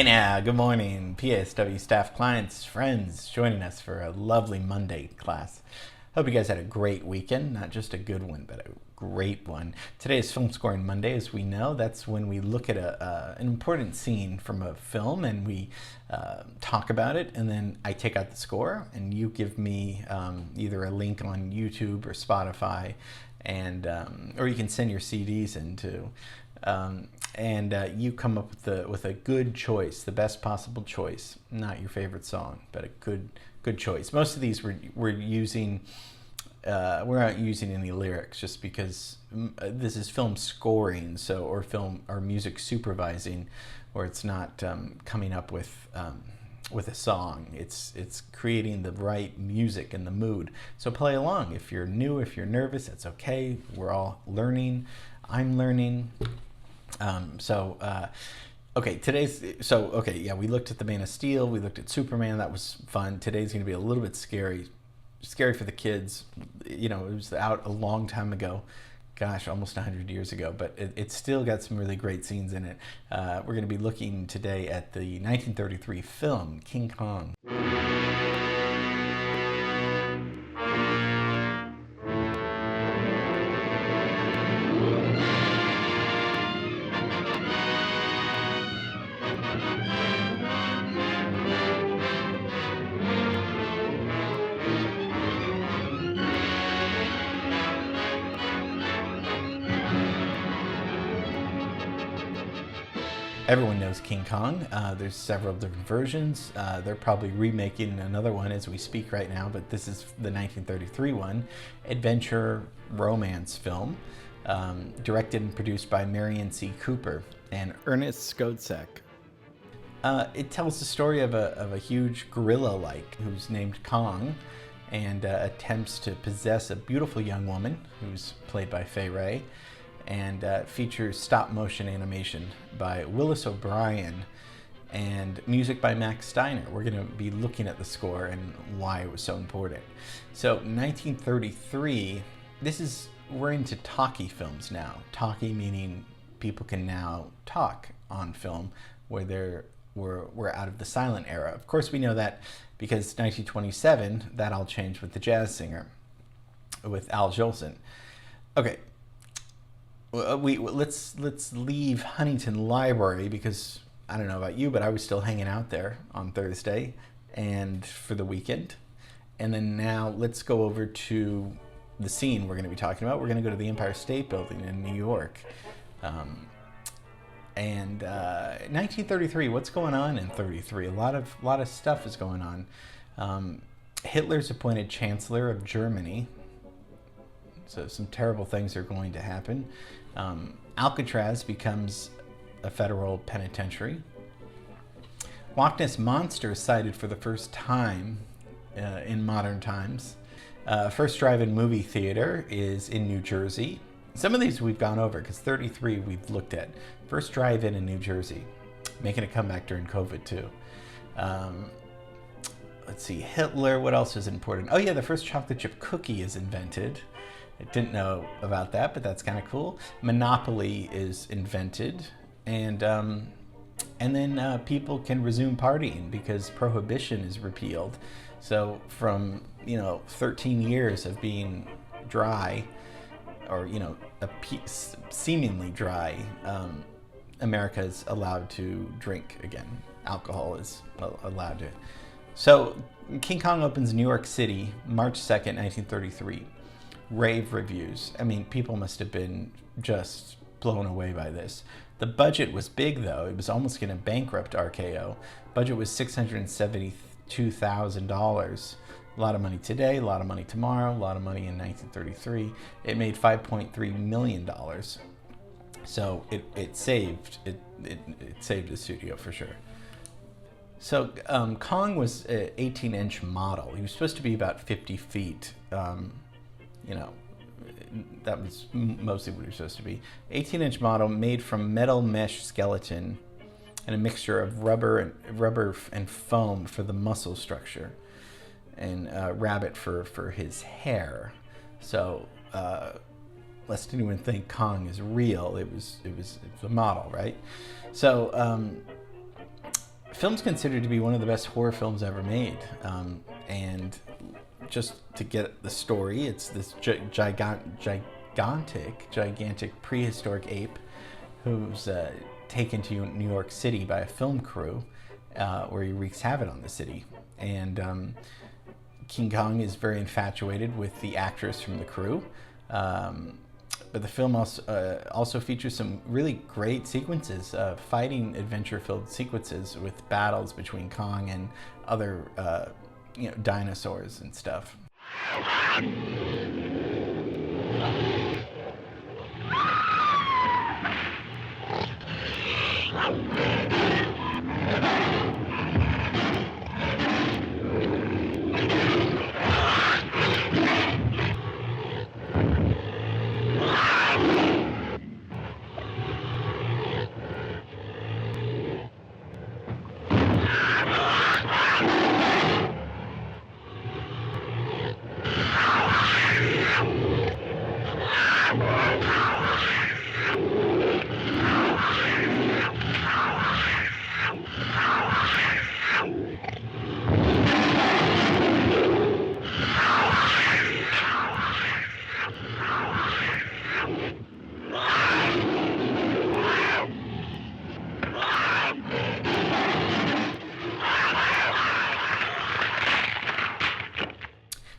Hey now, good morning, PSW staff, clients, friends joining us for a lovely Monday class. Hope you guys had a great weekend, not just a good one, but a great one. Today is Film Scoring Monday, as we know. That's when we look at an important scene from a film and we talk about it, and then I take out the score and you give me either a link on YouTube or Spotify, and or you can send your CDs into. You come up with a good choice, the best possible choice, not your favorite song, but a good choice. Most of these we're using, we're not using any lyrics just because this is film scoring, or music supervising, where it's not coming up with a song. It's creating the right music and the mood. So play along. If you're new, if you're nervous, that's okay. We're all learning. I'm learning. We looked at the Man of Steel, we looked at Superman, that was fun. Today's going to be a little bit scary for the kids. You know, it was out a long time ago, gosh, almost 100 years ago, but it's still got some really great scenes in it. We're going to be looking today at the 1933 film, King Kong. Everyone knows King Kong. There's several different versions. They're probably remaking another one as we speak right now, but this is the 1933 one. Adventure romance film, directed and produced by Marion C. Cooper and Ernest Schoedsack. It tells the story of a huge gorilla-like who's named Kong, and attempts to possess a beautiful young woman who's played by Fay Wray, and features stop-motion animation by Willis O'Brien and music by Max Steiner. We're going to be looking at the score and why it was so important. So 1933, we're into talkie films now. Talkie meaning people can now talk on film, where we're out of the silent era. Of course, we know that because 1927, that all changed with The Jazz Singer, with Al Jolson. Okay. Let's leave Huntington Library, because I don't know about you, but I was still hanging out there on Thursday and for the weekend. And then now let's go over to the scene we're going to be talking about. We're going to go to the Empire State Building in New York. 1933, what's going on in 33? A lot of stuff is going on. Hitler's appointed Chancellor of Germany. So some terrible things are going to happen. Alcatraz becomes a federal penitentiary. Loch Ness Monster is sighted for the first time in modern times. First drive-in movie theater is in New Jersey. Some of these we've gone over because 33 we've looked at. First drive-in in New Jersey, making a comeback during COVID too. Let's see, Hitler, what else is important? Oh yeah, the first chocolate chip cookie is invented. I didn't know about that, but that's kind of cool. Monopoly is invented, and then people can resume partying because prohibition is repealed. So from 13 years of being dry, or seemingly dry, America is allowed to drink again. Alcohol is allowed to. So King Kong opens in New York City, March 2nd, 1933. Rave reviews. I mean, people must have been just blown away by this. The budget was big, though. It was almost going to bankrupt RKO. Budget was $672,000. A lot of money today, a lot of money tomorrow, a lot of money in 1933. It made $5.3 million. So it saved the studio for sure. So Kong was an 18-inch model. He was supposed to be about 50 feet. That was mostly what he was supposed to be. 18-inch model made from metal mesh skeleton and a mixture of rubber and foam for the muscle structure, and rabbit for his hair. So lest anyone think Kong is real, it was a model, right? So film's considered to be one of the best horror films ever made. And just to get the story, it's this gigantic prehistoric ape who's taken to New York City by a film crew where he wreaks havoc on the city. And King Kong is very infatuated with the actress from the crew. But the film also features some really great sequences, fighting adventure-filled sequences with battles between Kong and other dinosaurs and stuff.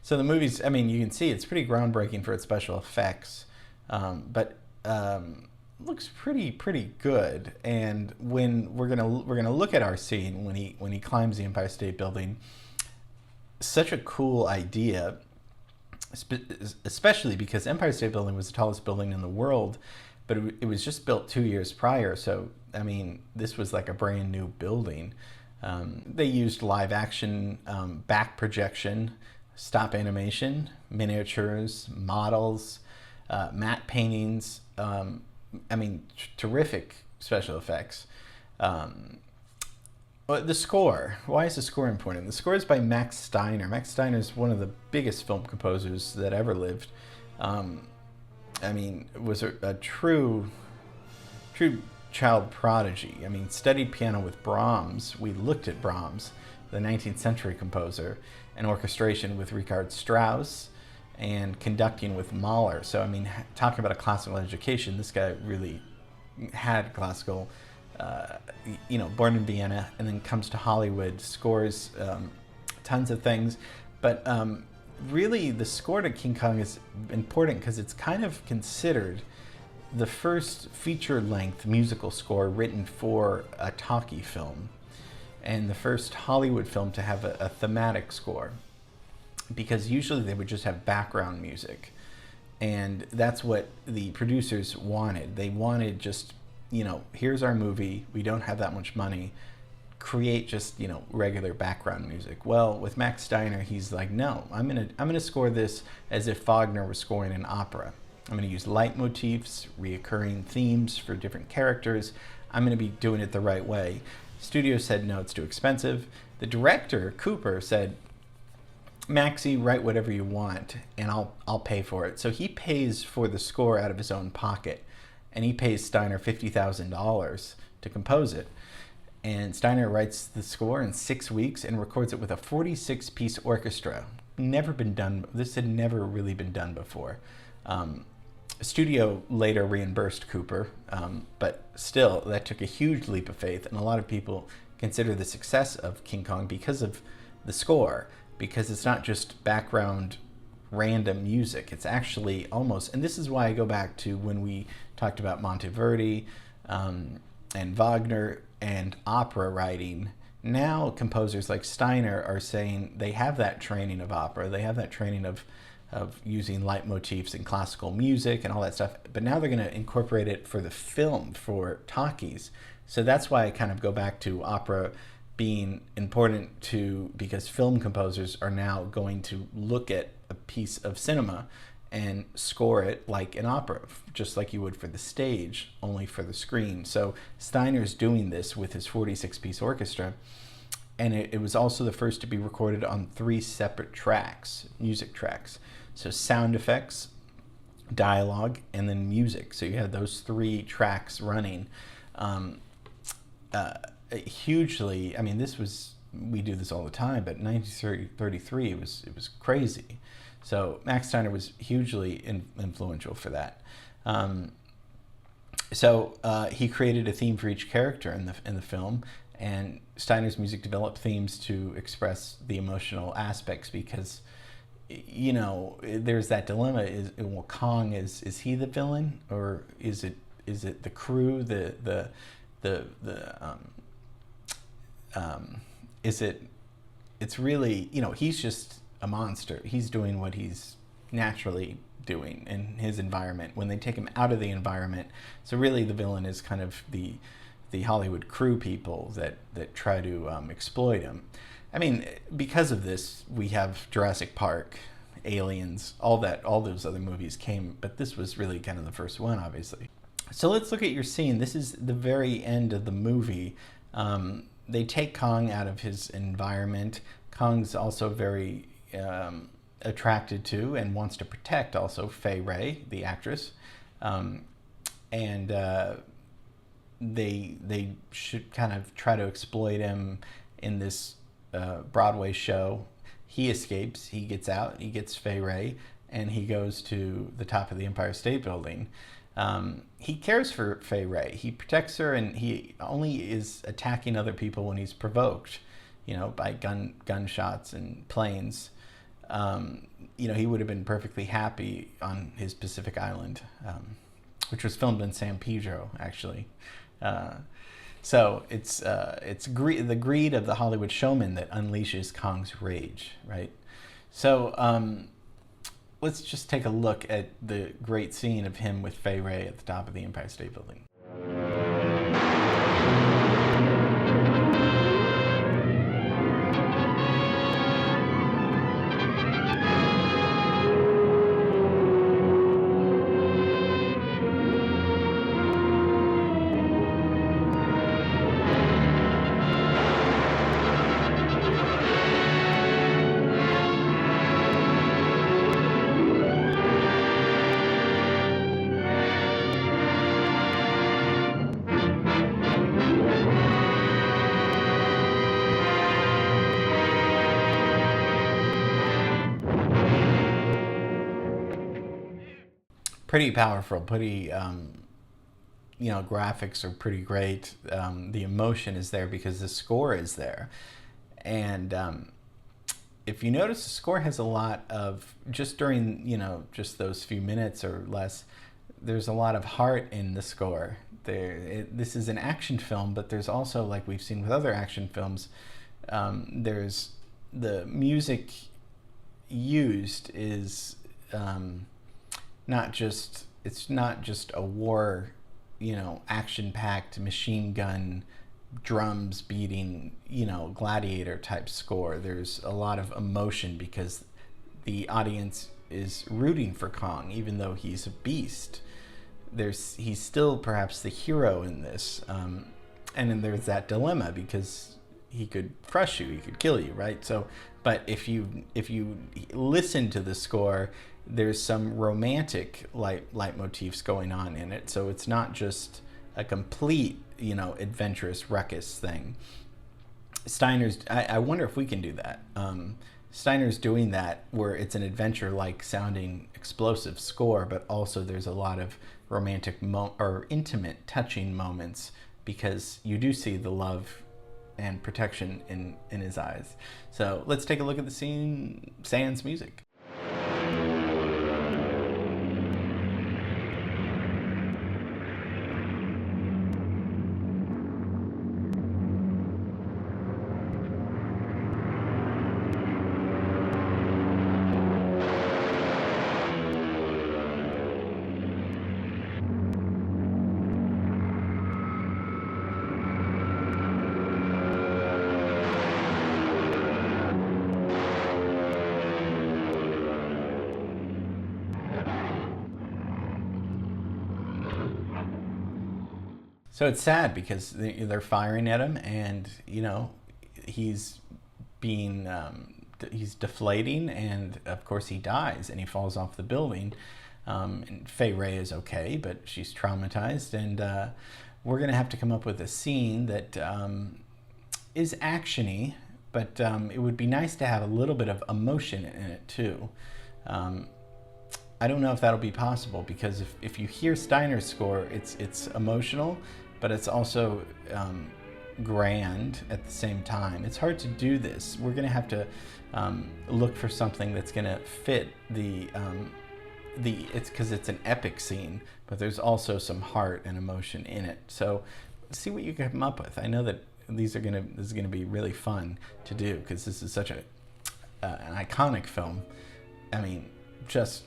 So the movie's, I mean, you can see it's pretty groundbreaking for its special effects, but looks pretty good. And when we're gonna look at our scene when he climbs the Empire State Building, such a cool idea, especially because Empire State Building was the tallest building in the world, but it was just built 2 years prior. So I mean, this was like a brand new building. They used live action, back projection, stop animation, miniatures, models, matte paintings. I mean, terrific special effects. But the score, why is the score important? The score is by Max Steiner. Max Steiner is one of the biggest film composers that ever lived. I mean, was a true child prodigy. I mean, studied piano with Brahms. We looked at Brahms, the 19th century composer, and orchestration with Richard Strauss, and conducting with Mahler. So, I mean, talking about a classical education, this guy really had classical, born in Vienna, and then comes to Hollywood, scores tons of things. But really, the score to King Kong is important because it's kind of considered the first feature-length musical score written for a talkie film, and the first Hollywood film to have a thematic score, because usually they would just have background music, and that's what the producers wanted. They wanted just, here's our movie, we don't have that much money, create just, regular background music. Well, with Max Steiner, he's like, no, I'm gonna score this as if Wagner was scoring an opera. I'm gonna use leitmotifs, reoccurring themes for different characters. I'm gonna be doing it the right way. Studio said, no, it's too expensive. The director, Cooper, said, Maxie, write whatever you want, and I'll pay for it. So he pays for the score out of his own pocket, and he pays Steiner $50,000 to compose it. And Steiner writes the score in 6 weeks and records it with a 46-piece orchestra. Never been done. This had never really been done before. Studio later reimbursed Cooper, but still, that took a huge leap of faith, and a lot of people consider the success of King Kong because of the score, because it's not just background random music. It's actually almost, and this is why I go back to when we talked about Monteverdi and Wagner and opera writing. Now composers like Steiner are saying they have that training of opera, they have that training of using leitmotifs and classical music and all that stuff, but now they're going to incorporate it for the film, for talkies. So that's why I kind of go back to opera being important because film composers are now going to look at a piece of cinema and score it like an opera, just like you would for the stage, only for the screen. So Steiner's doing this with his 46-piece orchestra, and it was also the first to be recorded on 3 separate tracks, music tracks. So sound effects, dialogue, and then music. So you had those 3 tracks running. hugely. I mean, we do this all the time, but 1933 it was crazy. So Max Steiner was hugely influential for that. He created a theme for each character in the film, and Steiner's music developed themes to express the emotional aspects because, you know, there's that dilemma: well, Kong is he the villain, or is it the crew, is it? It's really, you know, he's just a monster. He's doing what he's naturally doing in his environment. When they take him out of the environment, so really the villain is kind of the Hollywood crew people that try to exploit him. I mean, because of this, we have Jurassic Park, Aliens, all those other movies came, but this was really kind of the first one, obviously. So let's look at your scene. This is the very end of the movie. They take Kong out of his environment. Kong's also very attracted to and wants to protect also Fay Wray, the actress, and they should kind of try to exploit him in this Broadway show. He escapes. He gets out. He gets Fay Wray, and he goes to the top of the Empire State Building. He cares for Fay Wray. He protects her, and he only is attacking other people when he's provoked, you know, by gunshots and planes. You know, he would have been perfectly happy on his Pacific Island, which was filmed in San Pedro, actually. So it's the greed of the Hollywood showman that unleashes Kong's rage, right? So let's just take a look at the great scene of him with Fay Wray at the top of the Empire State Building. Pretty powerful, pretty, you know, graphics are pretty great. The emotion is there because the score is there. And if you notice, the score has a lot of, just during, you know, just those few minutes or less, there's a lot of heart in the score. This is an action film, but there's also, like we've seen with other action films, there's the music used is it's not just a war, you know, action-packed machine gun drums beating, you know, gladiator type score. There's a lot of emotion because the audience is rooting for Kong, even though he's a beast. He's still perhaps the hero in this, and then there's that dilemma because he could crush you, he could kill you, right? So, but if you listen to the score, there's some romantic leitmotifs going on in it. So it's not just a complete, you know, adventurous ruckus thing. I wonder if we can do that. Steiner's doing that where it's an adventure-like sounding explosive score, but also there's a lot of romantic or intimate, touching moments because you do see the love and protection in his eyes. So let's take a look at the scene, sans music. So it's sad because they're firing at him, and you know he's being he's deflating, and of course he dies, and he falls off the building. And Fay Wray is okay, but she's traumatized, and we're going to have to come up with a scene that is actiony, but it would be nice to have a little bit of emotion in it too. I don't know if that'll be possible, because if you hear Steiner's score, it's emotional, but it's also grand at the same time. It's hard to do this. We're going to have to look for something that's going to fit it's because it's an epic scene, but there's also some heart and emotion in it. So see what you can come up with. I know that this is gonna be really fun to do, because this is such an iconic film. I mean, just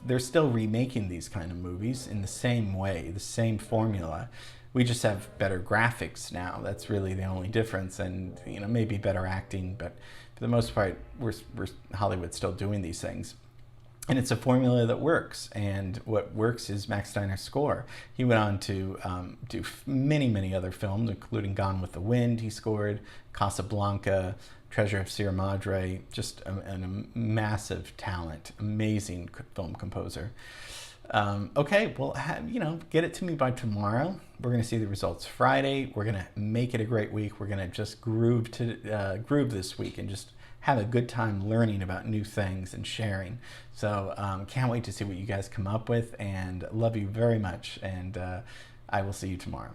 they're still remaking these kind of movies in the same way, the same formula. We just have better graphics now. That's really the only difference, and maybe better acting, but for the most part, we're Hollywood's still doing these things. And it's a formula that works, and what works is Max Steiner's score. He went on to do many other films, including Gone with the Wind. He scored Casablanca, Treasure of Sierra Madre. Just a massive talent, amazing film composer. Okay, well, get it to me by tomorrow. We're going to see the results Friday. We're going to make it a great week. We're going to just groove this week and just have a good time learning about new things and sharing. So can't wait to see what you guys come up with, and love you very much, and I will see you tomorrow.